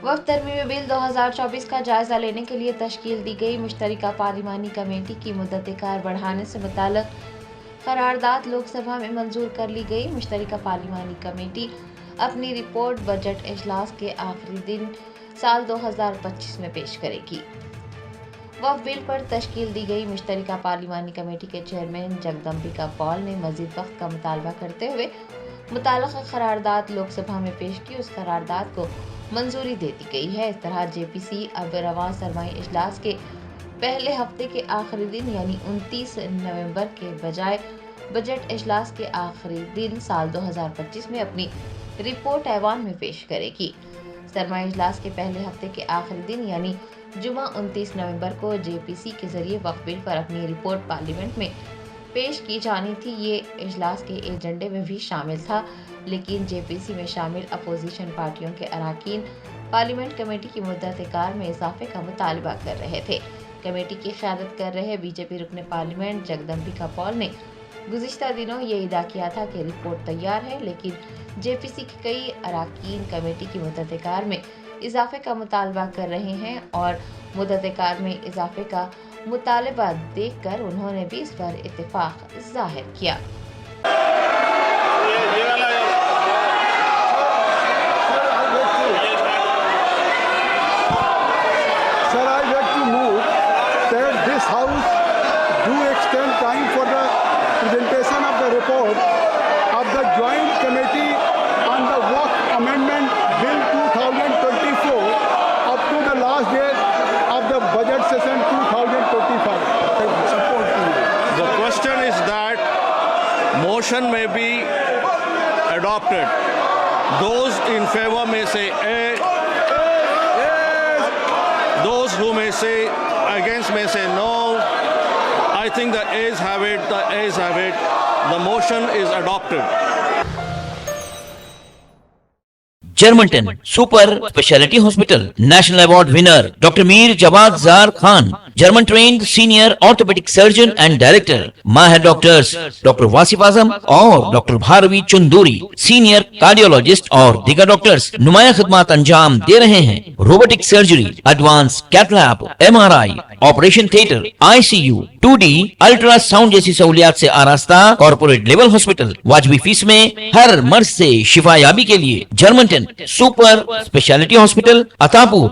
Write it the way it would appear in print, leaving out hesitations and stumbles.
वक्त तरमीमी बिल 2024 का जायजा लेने के लिए तश्कील दी गई मुश्तरका पार्लिमानी कमेटी की मुद्दत कार बढ़ाने से मुताल्लिक करारदाद लोकसभा में मंजूर कर ली गई। मुश्तरका पार्लिमानी कमेटी अपनी रिपोर्ट बजट इजलास के आखिरी दिन साल 2025 में पेश करेगी। वक्फ बिल पर तश्कील दी गई मुश्तरका पार्लिमानी कमेटी के चेयरमैन जगदम्बिका पॉल ने मजीद वक्त का मुतालबा करते हुए मुताल्लिक़ा करारदाद लोकसभा में पेश की। उस करारदाद को मंजूरी दे दी गई है। इस तरह जेपीसी अब रवां सरमाई इजलास के पहले हफ्ते के आखिरी दिन यानी 29 नवंबर के बजाय बजट इजलास के आखिरी दिन साल 2025 में अपनी रिपोर्ट ऐवान में पेश करेगी। सरमाई इजलास के पहले हफ्ते के आखिरी दिन यानी जुमा 29 नवंबर को जेपीसी के जरिए वक्फ बिल पर अपनी रिपोर्ट पार्लियामेंट में पेश की जानी थी। ये इजलास के एजेंडे में भी शामिल था, लेकिन जेपीसी में शामिल अपोजिशन पार्टियों के अरकान पार्लियामेंट कमेटी की मुद्दत कार में इजाफे का मुतालबा कर रहे थे। कमेटी की क़यादत कर रहे बीजेपी रुकने पार्लियामेंट जगदम्बिका पॉल ने गुज़िश्ता दिनों ये इदा किया था कि रिपोर्ट तैयार है, लेकिन जेपीसी के कई अरकान कमेटी की मुद्दत कार में इजाफे का मुतालबा कर रहे हैं और मुद्दत कार में इजाफे का मुतालबा देखकर उन्होंने भी इस पर इत्तेफाक जाहिर किया। Sir, I beg to move that this House do extend time for the presentation of the report of the Joint Committee on the Waqf Amendment Bill 2024 up to the last date of the budget session 2025. Support to you. The question is that motion may be adopted. Those in favor may say A. Those who may say against may say no. I think the ayes have it. The ayes have it. The motion is adopted. Germantown Super Speciality Hospital National Award winner Dr. Mir Jawad Zar Khan, German trained senior orthopedic surgeon and director, Mahir doctors Dr. Wasif Azam और Dr. Bharvi Chunduri, senior cardiologist और दीगर doctors नुमाया खिदमत अंजाम दे रहे हैं। Robotic surgery, advance cath lab, MRI, operation theatre, ICU, 2D ultrasound जैसी सहूलियात से आरास्ता कॉर्पोरेट लेवल हॉस्पिटल। वाजबी फीस में हर मर्ज से शिफायाबी के लिए जर्मनटन सुपर स्पेशलिटी हॉस्पिटल अतापुर।